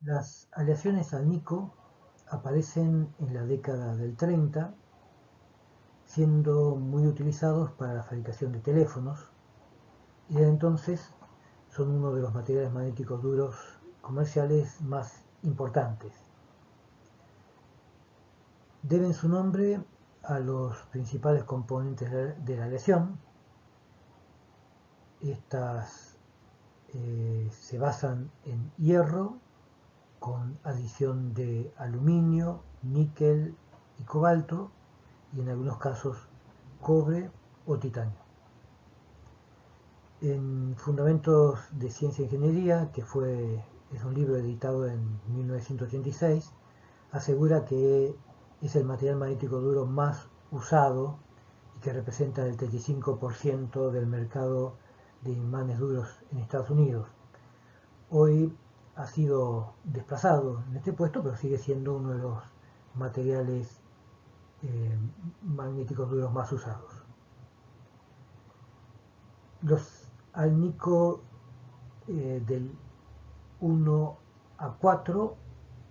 Las aleaciones al nico aparecen en la década del 30, siendo muy utilizados para la fabricación de teléfonos, y desde entonces son uno de los materiales magnéticos duros comerciales más importantes. Deben su nombre a los principales componentes de la aleación. Estas se basan en hierro con adición de aluminio, níquel y cobalto, y en algunos casos cobre o titanio. En Fundamentos de Ciencia e Ingeniería, es un libro editado en 1986, asegura que es el material magnético duro más usado y que representa el 35% del mercado de imanes duros en Estados Unidos. Hoy ha sido desplazado en este puesto, pero sigue siendo uno de los materiales magnéticos duros más usados. Los alnico del 1 a 4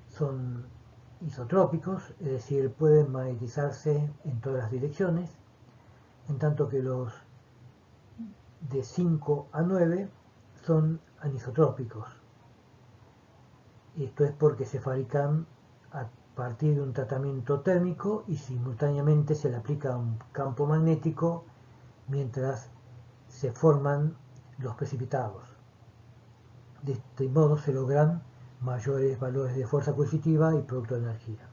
son isotrópicos, es decir, pueden magnetizarse en todas las direcciones, en tanto que los de 5 a 9 son anisotrópicos. Esto es porque se fabrican a partir de un tratamiento térmico y simultáneamente se le aplica un campo magnético mientras se forman los precipitados. De este modo se logran mayores valores de fuerza coercitiva y producto de energía.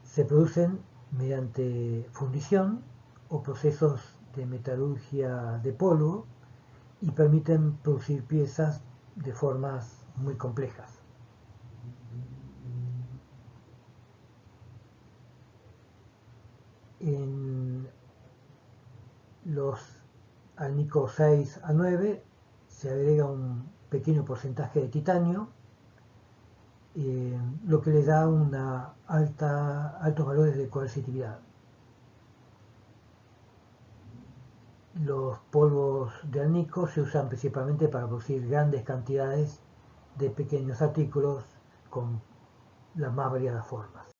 Se producen mediante fundición o procesos de metalurgia de polvo y permiten producir piezas de formas muy complejas. En los alnico 6 a 9 se agrega un pequeño porcentaje de titanio, lo que le da altos valores de coercitividad. Los polvos de alnico se usan principalmente para producir grandes cantidades de pequeños artículos con las más variadas formas.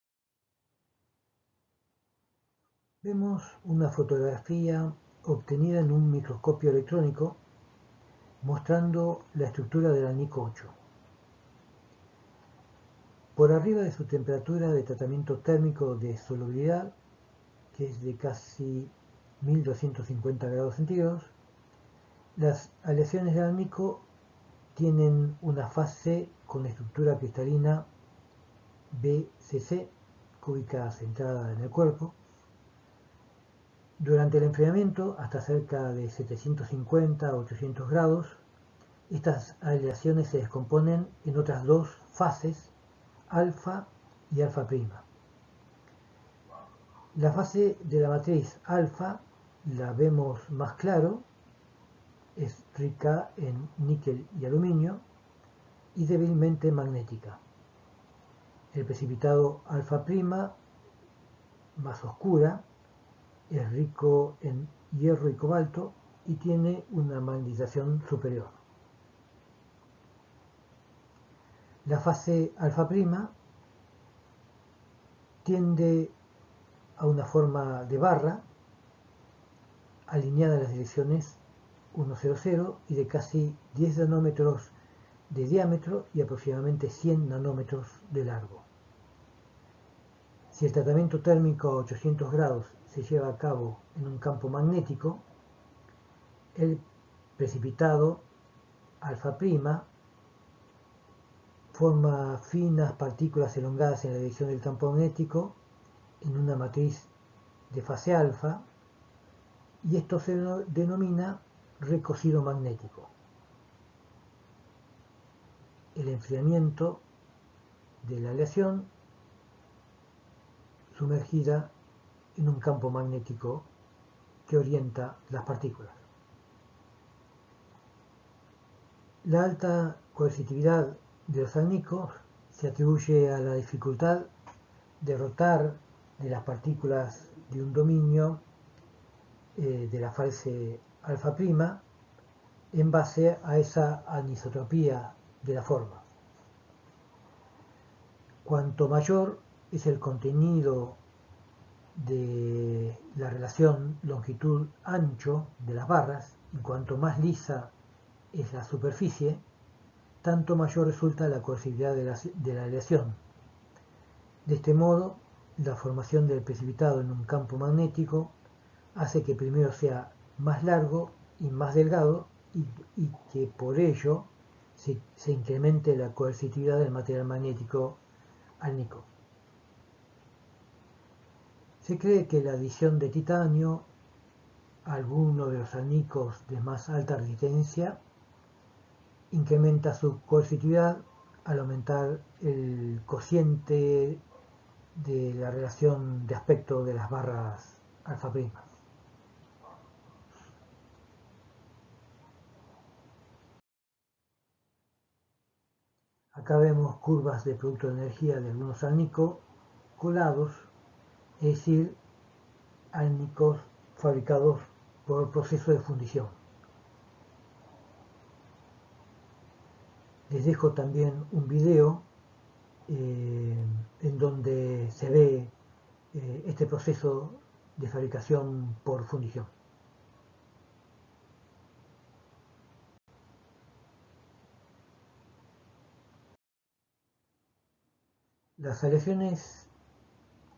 Vemos una fotografía obtenida en un microscopio electrónico mostrando la estructura del alnico 8. Por arriba de su temperatura de tratamiento térmico de solubilidad, que es de casi 1250 grados centígrados, las aleaciones de alnico tienen una fase con estructura cristalina BCC, cúbica centrada en el cuerpo. Durante el enfriamiento, hasta cerca de 750 a 800 grados, estas aleaciones se descomponen en otras dos fases, alfa y alfa prima. La fase de la matriz alfa la vemos más claro, es rica en níquel y aluminio y débilmente magnética. El precipitado alfa prima, más oscura, es rico en hierro y cobalto y tiene una magnetización superior. La fase alfa prima tiende a una forma de barra alineada en las direcciones 1, 0, 0 y de casi 10 nanómetros de diámetro y aproximadamente 100 nanómetros de largo. Si el tratamiento térmico a 800 grados se lleva a cabo en un campo magnético, el precipitado alfa prima forma finas partículas elongadas en la dirección del campo magnético en una matriz de fase alfa, y esto se denomina recocido magnético. El enfriamiento de la aleación sumergida en un campo magnético que orienta las partículas. La alta coercitividad de los alnicos se atribuye a la dificultad de rotar de las partículas de un dominio de la fase alfa prima en base a esa anisotropía de la forma. Cuanto mayor es el contenido de la relación longitud-ancho de las barras y cuanto más lisa es la superficie, tanto mayor resulta la coercitividad de la aleación. De este modo, la formación del precipitado en un campo magnético hace que primero sea más largo y más delgado y que por ello se incremente la coercitividad del material magnético álnico. Se cree que la adición de titanio a alguno de los álnicos de más alta resistencia incrementa su coercitividad al aumentar el cociente de la relación de aspecto de las barras alfa prima. Acá vemos curvas de producto de energía de algunos álnicos colados, es decir, álnicos fabricados por proceso de fundición. Les dejo también un video en donde se ve este proceso de fabricación por fundición. Las aleaciones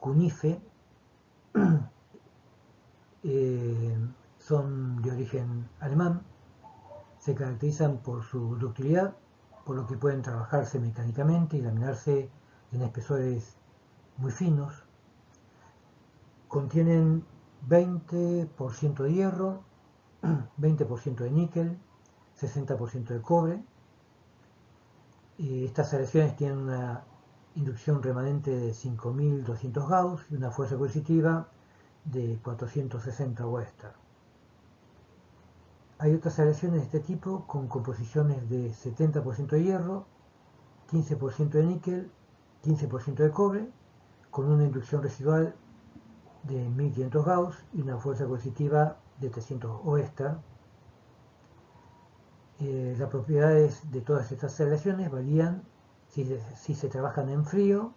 Cunife son de origen alemán, se caracterizan por su ductilidad, por lo que pueden trabajarse mecánicamente y laminarse en espesores muy finos. Contienen 20% de hierro, 20% de níquel, 60% de cobre. Estas aleaciones tienen una inducción remanente de 5200 Gauss y una fuerza coercitiva de 460 Wester. Hay otras aleaciones de este tipo con composiciones de 70% de hierro, 15% de níquel, 15% de cobre, con una inducción residual de 1500 Gauss y una fuerza coercitiva de 300 Oester. Las propiedades de todas estas aleaciones varían si se trabajan en frío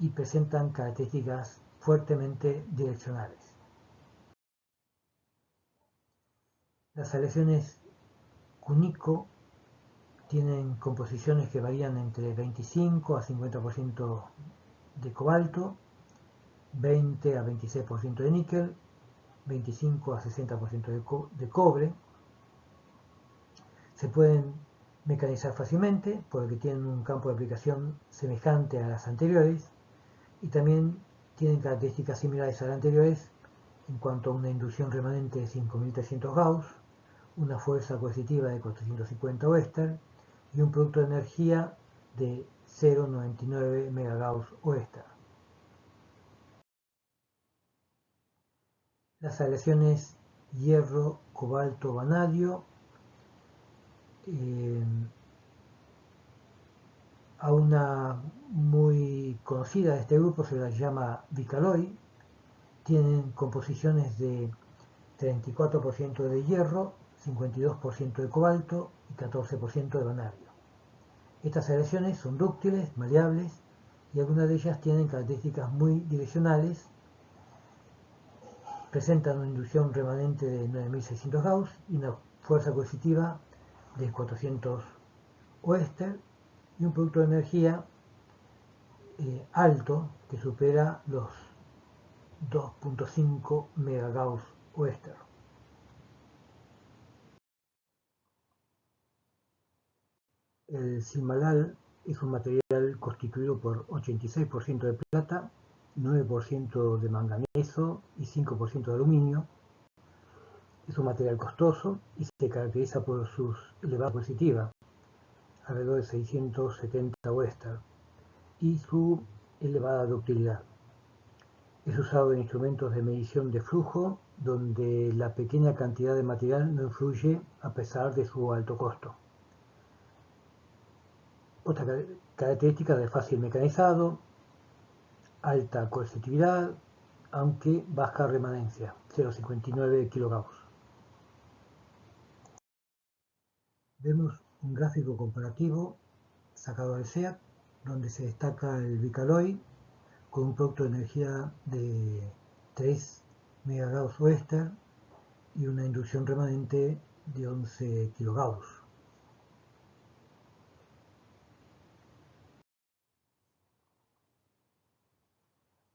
y presentan características fuertemente direccionales. Las aleaciones Cunico tienen composiciones que varían entre 25 a 50% de cobalto, 20 a 26% de níquel, 25 a 60% de cobre. Se pueden mecanizar fácilmente porque tienen un campo de aplicación semejante a las anteriores y también tienen características similares a las anteriores en cuanto a una inducción remanente de 5300 Gauss, una fuerza coercitiva de 450 Oester y un producto de energía de 0,99 MegaGauss Oester. Las aleaciones hierro, cobalto, vanadio a una muy conocida de este grupo se la llama Vicaloy. Tienen composiciones de 34% de hierro, 52% de cobalto y 14% de vanadio. Estas aleaciones son dúctiles, maleables y algunas de ellas tienen características muy direccionales. Presentan una inducción remanente de 9600 Gauss y una fuerza coercitiva de 400 Oester y un producto de energía alto que supera los 2.5 MegaGauss Oester. El silmalal es un material constituido por 86% de plata, 9% de manganeso y 5% de aluminio. Es un material costoso y se caracteriza por su elevada coercitiva, alrededor de 670 Oester, y su elevada ductilidad. Es usado en instrumentos de medición de flujo, donde la pequeña cantidad de material no influye a pesar de su alto costo. Otra característica de fácil mecanizado, alta coercitividad, aunque baja remanencia, 0,59 kGauss. Vemos un gráfico comparativo sacado del SEAT, donde se destaca el Bicaloy con un producto de energía de 3 megagrados Oester y una inducción remanente de 11 kilogauss.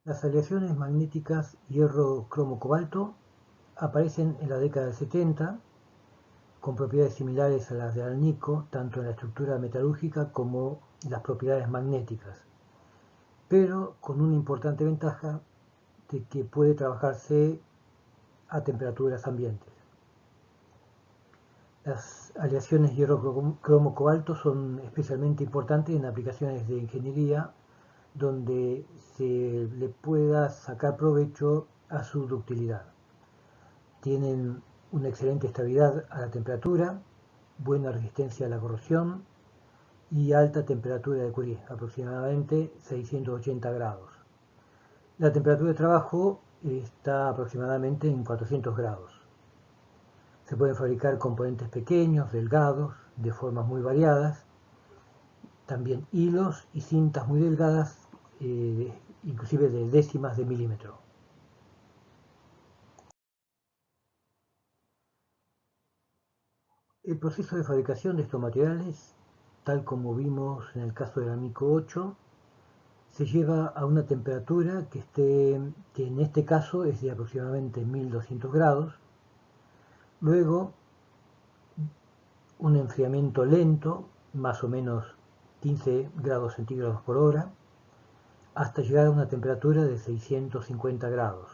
Las aleaciones magnéticas hierro-cromo-cobalto aparecen en la década del 70 con propiedades similares a las de alnico, tanto en la estructura metalúrgica como las propiedades magnéticas, pero con una importante ventaja de que puede trabajarse a temperaturas ambientes. Las aleaciones hierro-cromo-cobalto son especialmente importantes en aplicaciones de ingeniería donde se le pueda sacar provecho a su ductilidad. Tienen una excelente estabilidad a la temperatura, buena resistencia a la corrosión y alta temperatura de Curie, aproximadamente 680 grados. La temperatura de trabajo está aproximadamente en 400 grados. Se pueden fabricar componentes pequeños, delgados, de formas muy variadas, también hilos y cintas muy delgadas, inclusive de décimas de milímetro. El proceso de fabricación de estos materiales, tal como vimos en el caso del amico 8, se lleva a una temperatura que en este caso es de aproximadamente 1200 grados. Luego, un enfriamiento lento, más o menos 15 grados centígrados por hora, hasta llegar a una temperatura de 650 grados.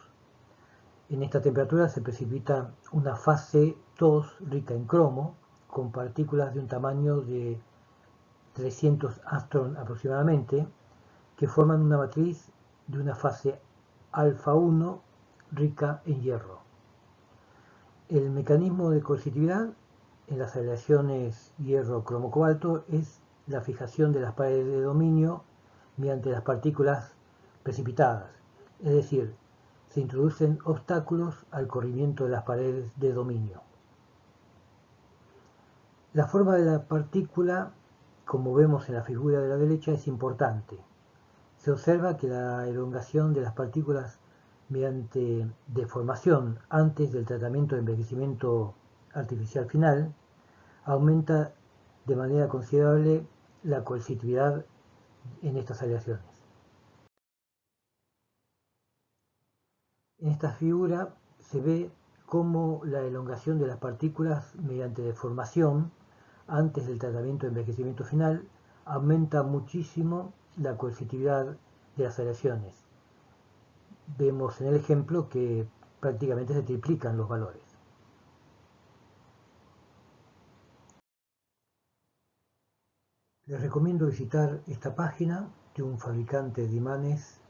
En esta temperatura se precipita una fase 2 rica en cromo, con partículas de un tamaño de 300 angstrom aproximadamente, que forman una matriz de una fase alfa 1 rica en hierro. El mecanismo de coercitividad en las aleaciones hierro-cromo-cobalto es la fijación de las paredes de dominio mediante las partículas precipitadas, es decir, se introducen obstáculos al corrimiento de las paredes de dominio. La forma de la partícula, como vemos en la figura de la derecha, es importante. Se observa que la elongación de las partículas mediante deformación antes del tratamiento de envejecimiento artificial final aumenta de manera considerable la coercitividad en estas aleaciones. En esta figura se ve cómo la elongación de las partículas mediante deformación antes del tratamiento de envejecimiento final aumenta muchísimo la coercitividad de las aleaciones. Vemos en el ejemplo que prácticamente se triplican los valores. Les recomiendo visitar esta página de un fabricante de imanes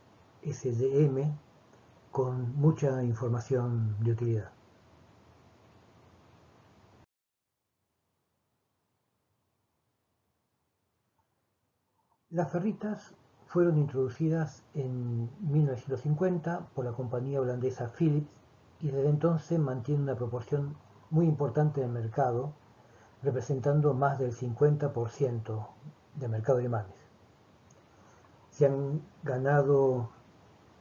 SDM con mucha información de utilidad. Las ferritas fueron introducidas en 1950 por la compañía holandesa Philips y desde entonces mantienen una proporción muy importante del mercado, representando más del 50% del mercado de imanes. Se han ganado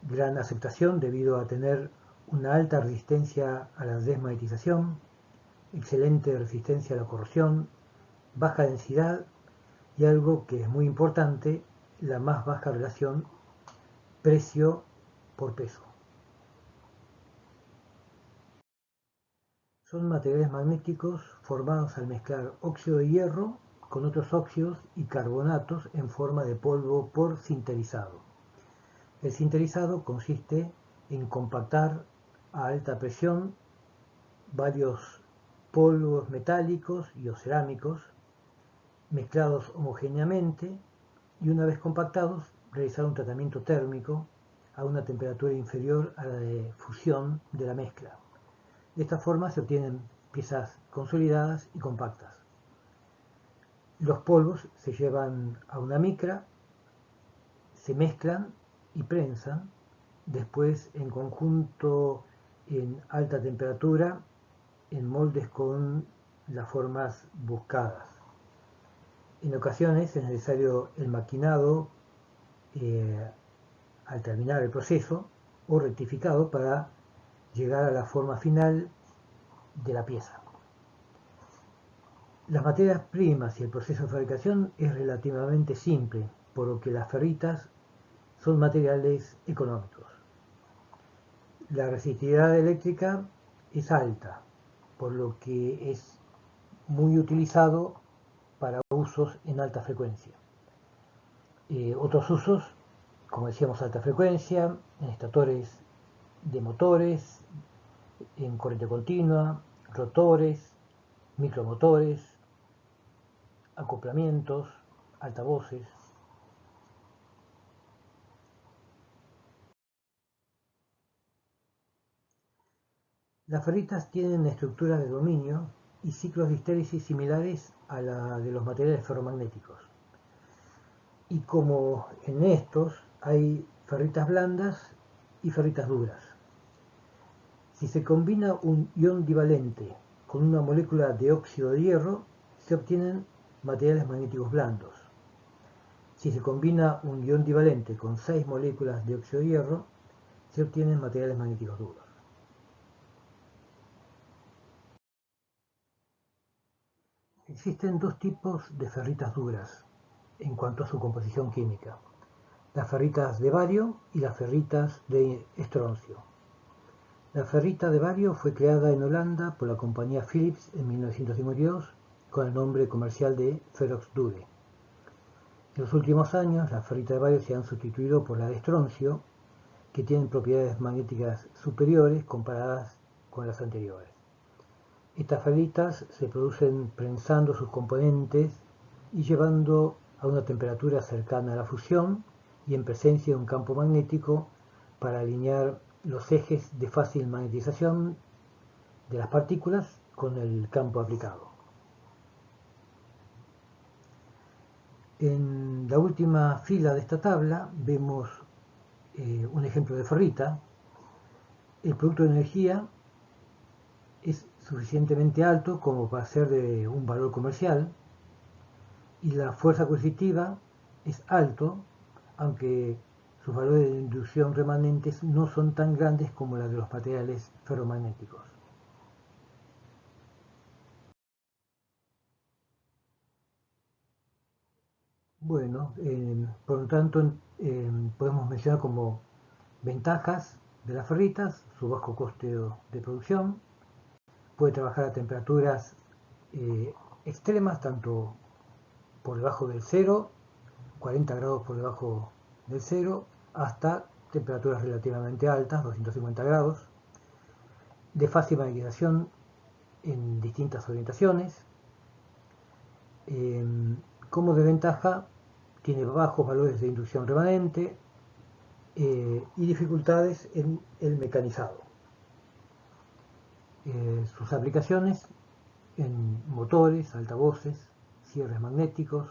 gran aceptación debido a tener una alta resistencia a la desmagnetización, excelente resistencia a la corrosión, baja densidad y algo que es muy importante, la más baja relación precio por peso. Son materiales magnéticos formados al mezclar óxido de hierro con otros óxidos y carbonatos en forma de polvo por sinterizado. El sinterizado consiste en compactar a alta presión varios polvos metálicos y o cerámicos mezclados homogéneamente y una vez compactados realizar un tratamiento térmico a una temperatura inferior a la de fusión de la mezcla. De esta forma se obtienen piezas consolidadas y compactas. Los polvos se llevan a una micra, se mezclan y prensan, después en conjunto en alta temperatura en moldes con las formas buscadas. En ocasiones es necesario el maquinado al terminar el proceso o rectificado para llegar a la forma final de la pieza. Las materias primas y el proceso de fabricación es relativamente simple, por lo que las ferritas son materiales económicos. La resistividad eléctrica es alta, por lo que es muy utilizado para usos en alta frecuencia. Otros usos, como decíamos, alta frecuencia, en estatores de motores, en corriente continua, rotores, micromotores, acoplamientos, altavoces. Las ferritas tienen estructuras de dominio y ciclos de histéresis similares a la de los materiales ferromagnéticos. Y como en estos hay ferritas blandas y ferritas duras. Si se combina un ion divalente con una molécula de óxido de hierro, se obtienen materiales magnéticos blandos. Si se combina un ion divalente con 6 moléculas de óxido de hierro, se obtienen materiales magnéticos duros. Existen dos tipos de ferritas duras en cuanto a su composición química: las ferritas de bario y las ferritas de estroncio. La ferrita de bario fue creada en Holanda por la compañía Philips en 1952 con el nombre comercial de Ferrox-Dure. En los últimos años, las ferritas de bario se han sustituido por la de estroncio, que tienen propiedades magnéticas superiores comparadas con las anteriores. Estas ferritas se producen prensando sus componentes y llevando a una temperatura cercana a la fusión y en presencia de un campo magnético para alinear los ejes de fácil magnetización de las partículas con el campo aplicado. En la última fila de esta tabla vemos un ejemplo de ferrita. El producto de energía es suficientemente alto como para ser de un valor comercial y la fuerza coercitiva es alto, aunque sus valores de inducción remanentes no son tan grandes como las de los materiales ferromagnéticos. Bueno, por lo tanto, podemos mencionar como ventajas de las ferritas: su bajo coste de producción, puede trabajar a temperaturas extremas, tanto por debajo del cero, 40 grados por debajo del cero, hasta temperaturas relativamente altas, 250 grados, de fácil magnetización en distintas orientaciones. Como desventaja, tiene bajos valores de inducción remanente y dificultades en el mecanizado. Sus aplicaciones en motores, altavoces, cierres magnéticos,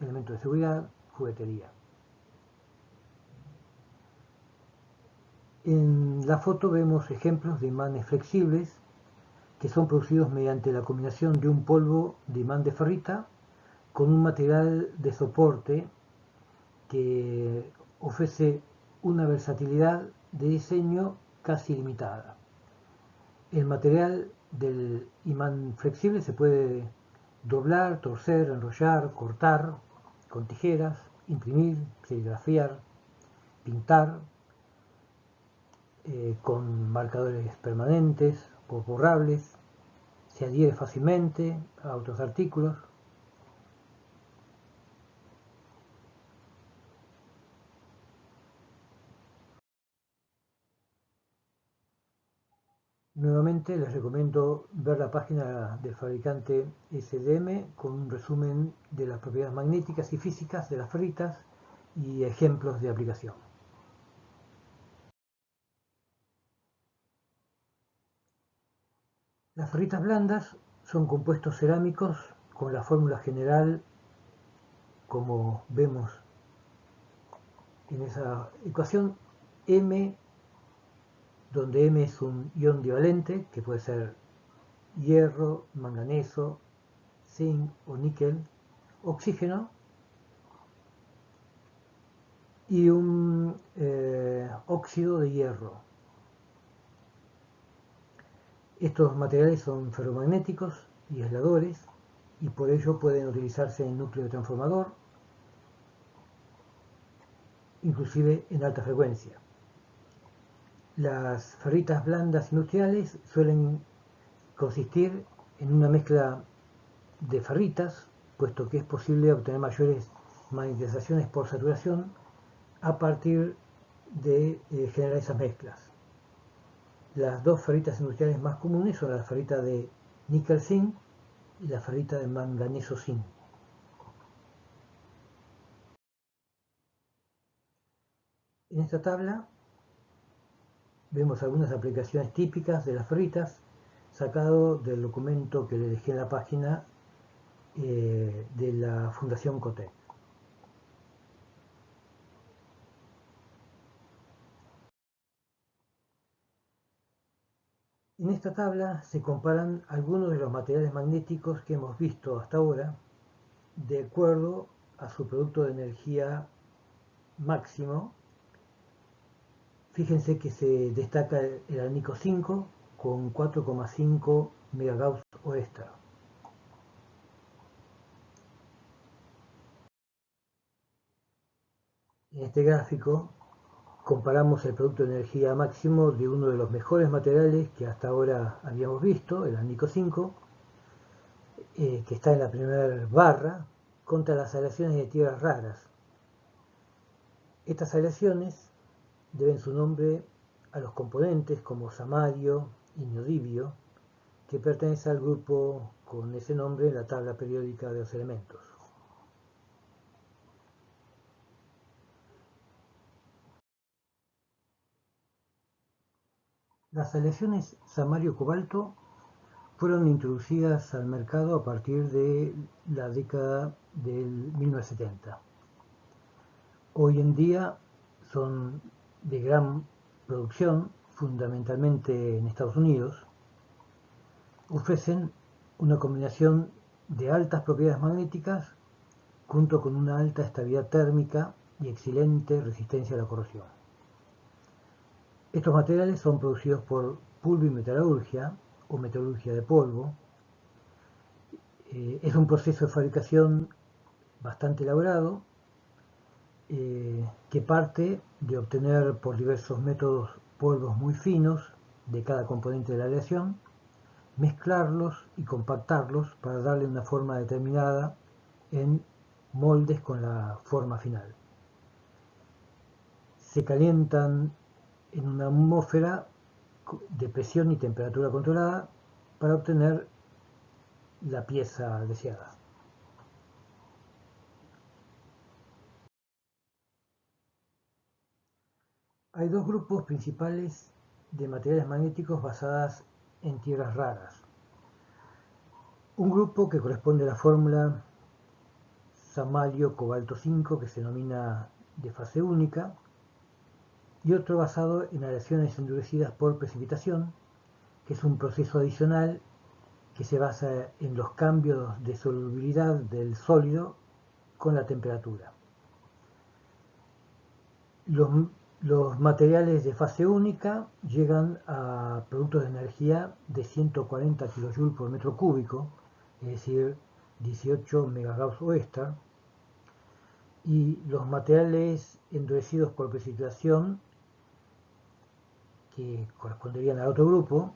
elementos de seguridad, juguetería. En la foto vemos ejemplos de imanes flexibles que son producidos mediante la combinación de un polvo de imán de ferrita con un material de soporte que ofrece una versatilidad de diseño casi limitada. El material del imán flexible se puede doblar, torcer, enrollar, cortar con tijeras, imprimir, serigrafiar, pintar con marcadores permanentes o borrables, se adhiere fácilmente a otros artículos. Nuevamente les recomiendo ver la página del fabricante SDM con un resumen de las propiedades magnéticas y físicas de las ferritas y ejemplos de aplicación. Las ferritas blandas son compuestos cerámicos con la fórmula general como vemos en esa ecuación: M, donde M es un ion divalente que puede ser hierro, manganeso, zinc o níquel, oxígeno, y un óxido de hierro. Estos materiales son ferromagnéticos y aisladores y por ello pueden utilizarse en núcleo de transformador, inclusive en alta frecuencia. Las ferritas blandas industriales suelen consistir en una mezcla de ferritas, puesto que es posible obtener mayores magnetizaciones por saturación a partir de generar esas mezclas. Las dos ferritas industriales más comunes son la ferrita de níquel-zinc y la ferrita de manganeso-zinc. En esta tabla vemos algunas aplicaciones típicas de las ferritas, sacado del documento que le dejé en la página de la Fundación COTEC. En esta tabla se comparan algunos de los materiales magnéticos que hemos visto hasta ahora de acuerdo a su producto de energía máximo. Fíjense que se destaca el aránico 5 con 4,5 MegaGauss Oersted. En este gráfico comparamos el producto de energía máximo de uno de los mejores materiales que hasta ahora habíamos visto, el aránico 5, que está en la primera barra, contra las aleaciones de tierras raras. Estas aleaciones deben su nombre a los componentes como samario y neodibio, que pertenece al grupo con ese nombre en la tabla periódica de los elementos. Las aleaciones samario-cobalto fueron introducidas al mercado a partir de la década del 1970. Hoy en día son de gran producción, fundamentalmente en Estados Unidos. Ofrecen una combinación de altas propiedades magnéticas junto con una alta estabilidad térmica y excelente resistencia a la corrosión. Estos materiales son producidos por pulvimetalurgia o metalurgia de polvo. Es un proceso de fabricación bastante elaborado que parte de obtener por diversos métodos polvos muy finos de cada componente de la aleación, mezclarlos y compactarlos para darle una forma determinada en moldes con la forma final. Se calientan en una atmósfera de presión y temperatura controlada para obtener la pieza deseada. Hay dos grupos principales de materiales magnéticos basadas en tierras raras. Un grupo que corresponde a la fórmula samario-cobalto 5, que se denomina de fase única, y otro basado en aleaciones endurecidas por precipitación, que es un proceso adicional que se basa en los cambios de solubilidad del sólido con la temperatura. Los materiales de fase única llegan a productos de energía de 140 kJ por metro cúbico, es decir, 18 MegaGauss Oersted, y los materiales endurecidos por precipitación, que corresponderían al otro grupo,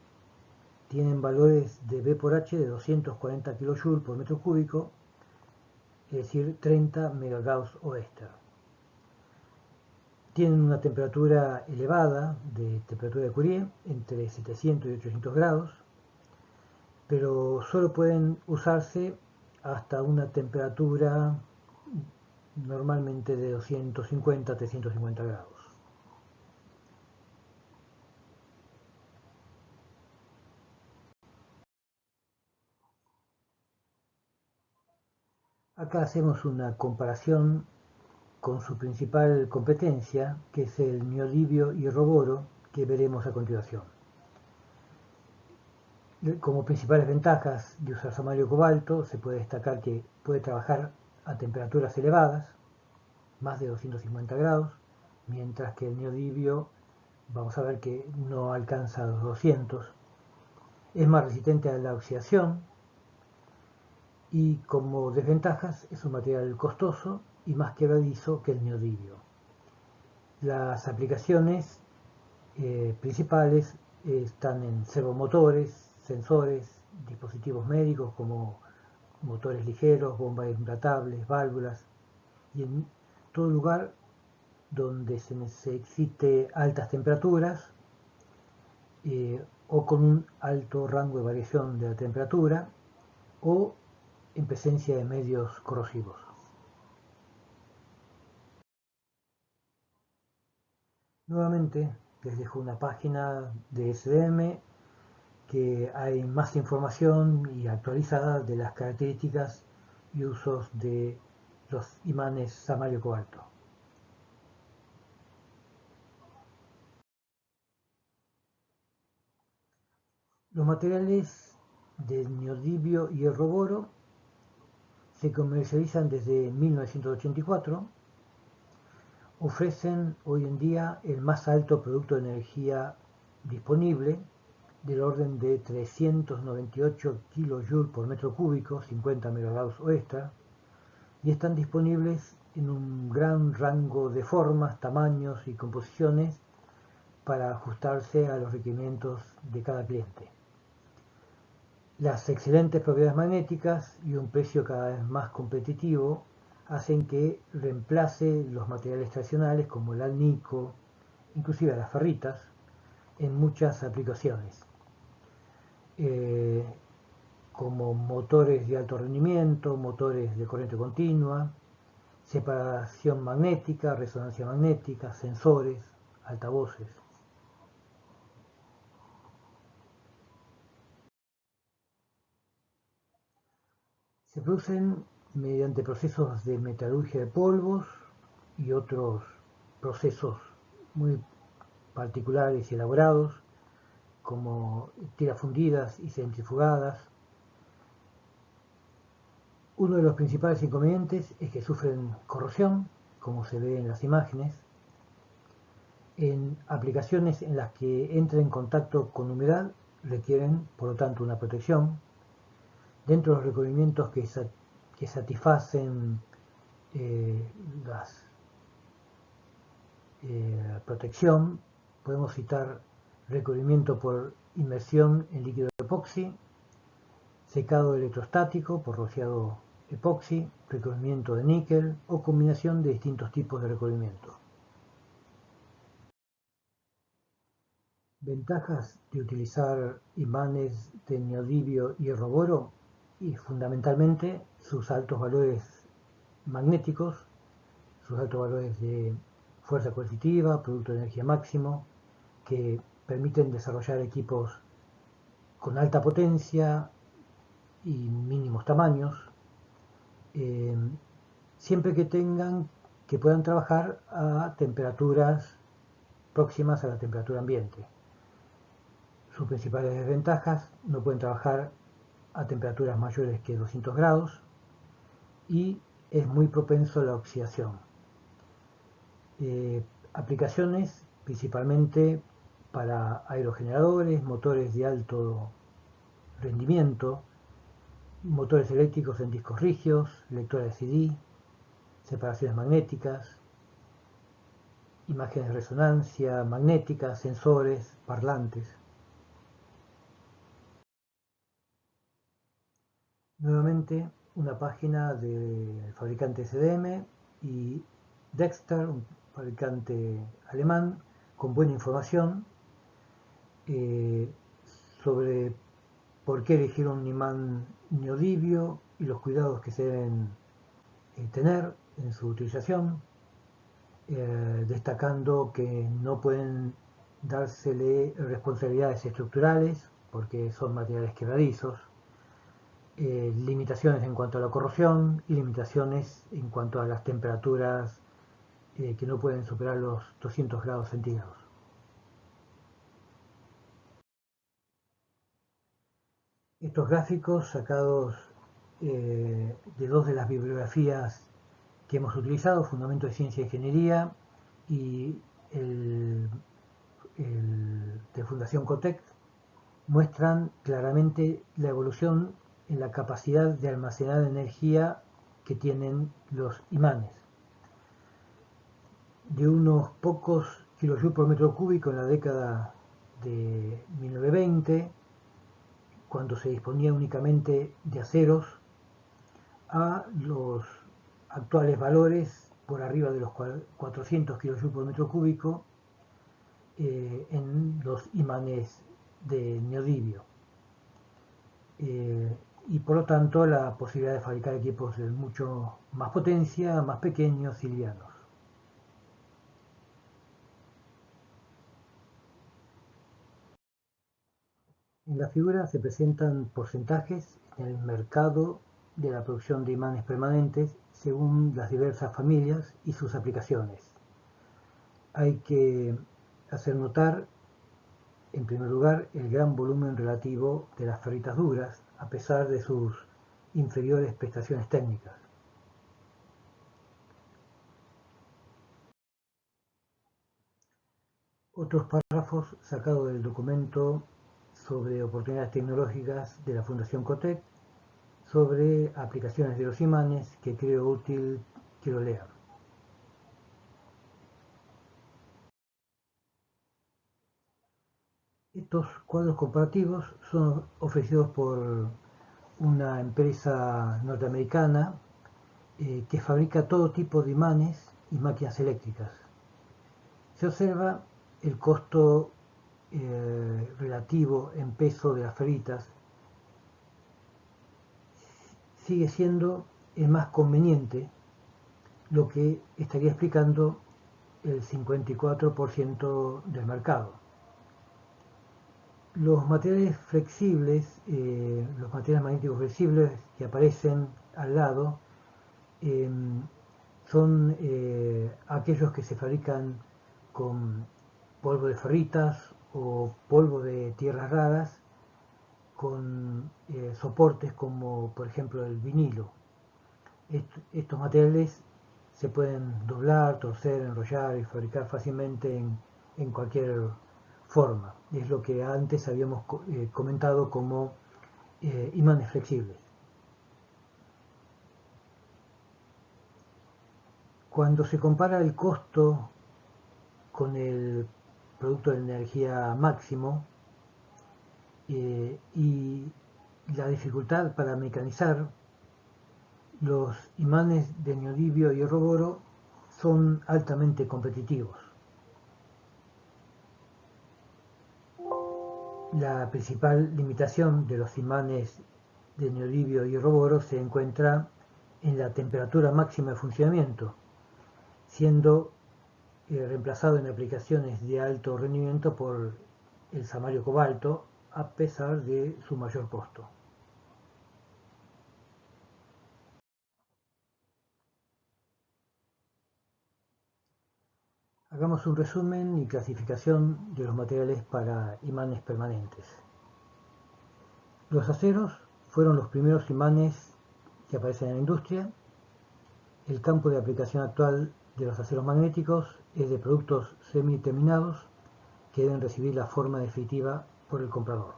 tienen valores de B por H de 240 kJ por metro cúbico, es decir, 30 MegaGauss Oersted. Tienen una temperatura elevada, de temperatura de Curie, entre 700 y 800 grados, pero solo pueden usarse hasta una temperatura normalmente de 250 a 350 grados. Acá hacemos una comparación con su principal competencia, que es el neodibio y roboro, que veremos a continuación. Como principales ventajas de usar samario cobalto, se puede destacar que puede trabajar a temperaturas elevadas, más de 250 grados, mientras que el neodibio vamos a ver que no alcanza los 200. Es más resistente a la oxidación y como desventajas es un material costoso y más quebradizo que el neodibio. Las aplicaciones principales están en servomotores, sensores, dispositivos médicos como motores ligeros, bombas implatables, válvulas y en todo lugar donde se necesite altas temperaturas o con un alto rango de variación de la temperatura o en presencia de medios corrosivos. Nuevamente les dejo una página de SDM que hay más información y actualizada de las características y usos de los imanes samario cobalto. Los materiales del neodibio y hierro boro se comercializan desde 1984, ofrecen hoy en día el más alto producto de energía disponible del orden de 398 kJ por metro cúbico, 50 megagrados o extra, y están disponibles en un gran rango de formas, tamaños y composiciones para ajustarse a los requerimientos de cada cliente. Las excelentes propiedades magnéticas y un precio cada vez más competitivo hacen que reemplace los materiales tradicionales como el alnico, inclusive las ferritas, en muchas aplicaciones, como motores de alto rendimiento, motores de corriente continua, separación magnética, resonancia magnética, sensores, altavoces. Se producen mediante procesos de metalurgia de polvos y otros procesos muy particulares y elaborados, como tiras fundidas y centrifugadas. Uno de los principales inconvenientes es que sufren corrosión, como se ve en las imágenes. En aplicaciones en las que entra en contacto con humedad requieren, por lo tanto, una protección. Dentro de los requerimientos que satisfacen la protección, podemos citar recubrimiento por inmersión en líquido epoxi, secado electrostático por rociado epoxi, recubrimiento de níquel o combinación de distintos tipos de recubrimiento. Ventajas de utilizar imanes de neodibio y hierro boro y fundamentalmente sus altos valores magnéticos, sus altos valores de fuerza coercitiva, producto de energía máximo, que permiten desarrollar equipos con alta potencia y mínimos tamaños, siempre que puedan trabajar a temperaturas próximas a la temperatura ambiente. Sus principales desventajas: no pueden trabajar a temperaturas mayores que 200 grados y es muy propenso a la oxidación. Aplicaciones principalmente para aerogeneradores, motores de alto rendimiento, motores eléctricos en discos rígidos, lectores de CD, separaciones magnéticas, imágenes de resonancia magnética, sensores, parlantes. Nuevamente una página del fabricante SDM y Dexter, un fabricante alemán, con buena información sobre por qué elegir un imán neodibio y los cuidados que se deben tener en su utilización, destacando que no pueden dársele responsabilidades estructurales porque son materiales quebradizos, limitaciones en cuanto a la corrosión y limitaciones en cuanto a las temperaturas que no pueden superar los 200 grados centígrados. Estos gráficos sacados de dos de las bibliografías que hemos utilizado, Fundamentos de Ciencia e Ingeniería y de Fundación Cotec muestran claramente la evolución en la capacidad de almacenar energía que tienen los imanes. De unos pocos kilojoules por metro cúbico en la década de 1920, cuando se disponía únicamente de aceros, a los actuales valores por arriba de los 400 kilojoules por metro cúbico en los imanes de neodimio. Y por lo tanto la posibilidad de fabricar equipos de mucho más potencia, más pequeños y livianos. En la figura se presentan porcentajes en el mercado de la producción de imanes permanentes según las diversas familias y sus aplicaciones. Hay que hacer notar, en primer lugar, el gran volumen relativo de las ferritas duras, a pesar de sus inferiores prestaciones técnicas. Otros párrafos sacados del documento sobre oportunidades tecnológicas de la Fundación Cotec, sobre aplicaciones de los imanes, que creo útil que lo lean. Estos cuadros comparativos son ofrecidos por una empresa norteamericana que fabrica todo tipo de imanes y máquinas eléctricas. Se observa el costo relativo en peso de las ferritas. Sigue siendo el más conveniente, lo que estaría explicando el 54% del mercado. Los materiales flexibles, los materiales magnéticos flexibles que aparecen al lado, son aquellos que se fabrican con polvo de ferritas o polvo de tierras raras con soportes como por ejemplo el vinilo. Estos materiales se pueden doblar, torcer, enrollar y fabricar fácilmente en cualquier forma. Es lo que antes habíamos comentado como imanes flexibles. Cuando se compara el costo con el producto de energía máximo y la dificultad para mecanizar, los imanes de neodimio y hierro boro son altamente competitivos. La principal limitación de los imanes de neodimio y hierro boro se encuentra en la temperatura máxima de funcionamiento, siendo reemplazado en aplicaciones de alto rendimiento por el samario cobalto, a pesar de su mayor costo. Hagamos un resumen y clasificación de los materiales para imanes permanentes. Los aceros fueron los primeros imanes que aparecen en la industria. El campo de aplicación actual de los aceros magnéticos es de productos semi-terminados que deben recibir la forma definitiva por el comprador.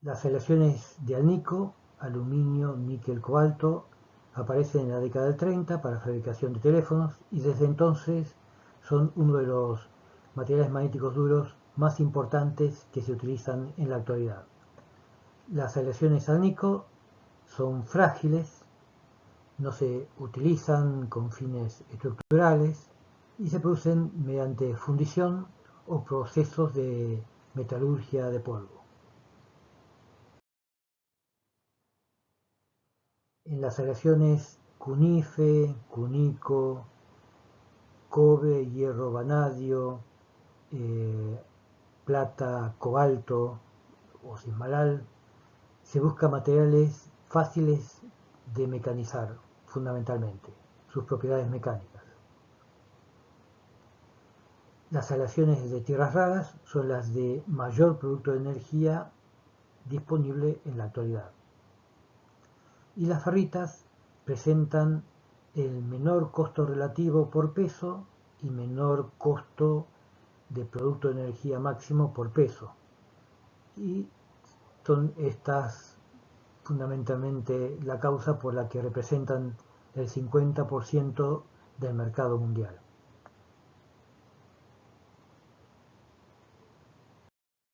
Las aleaciones de alnico, aluminio, níquel, cobalto aparecen en la década del 30 para fabricación de teléfonos y desde entonces son uno de los materiales magnéticos duros más importantes que se utilizan en la actualidad. Las aleaciones alnico son frágiles, no se utilizan con fines estructurales y se producen mediante fundición o procesos de metalurgia de polvo. En las aleaciones cunife, cunico, cobre, hierro, vanadio, plata, cobalto o cismalal, se busca materiales fáciles de mecanizar, fundamentalmente, sus propiedades mecánicas. Las aleaciones de tierras raras son las de mayor producto de energía disponible en la actualidad. Y las ferritas presentan el menor costo relativo por peso y menor costo de producto de energía máximo por peso. Y son estas fundamentalmente la causa por la que representan el 50% del mercado mundial.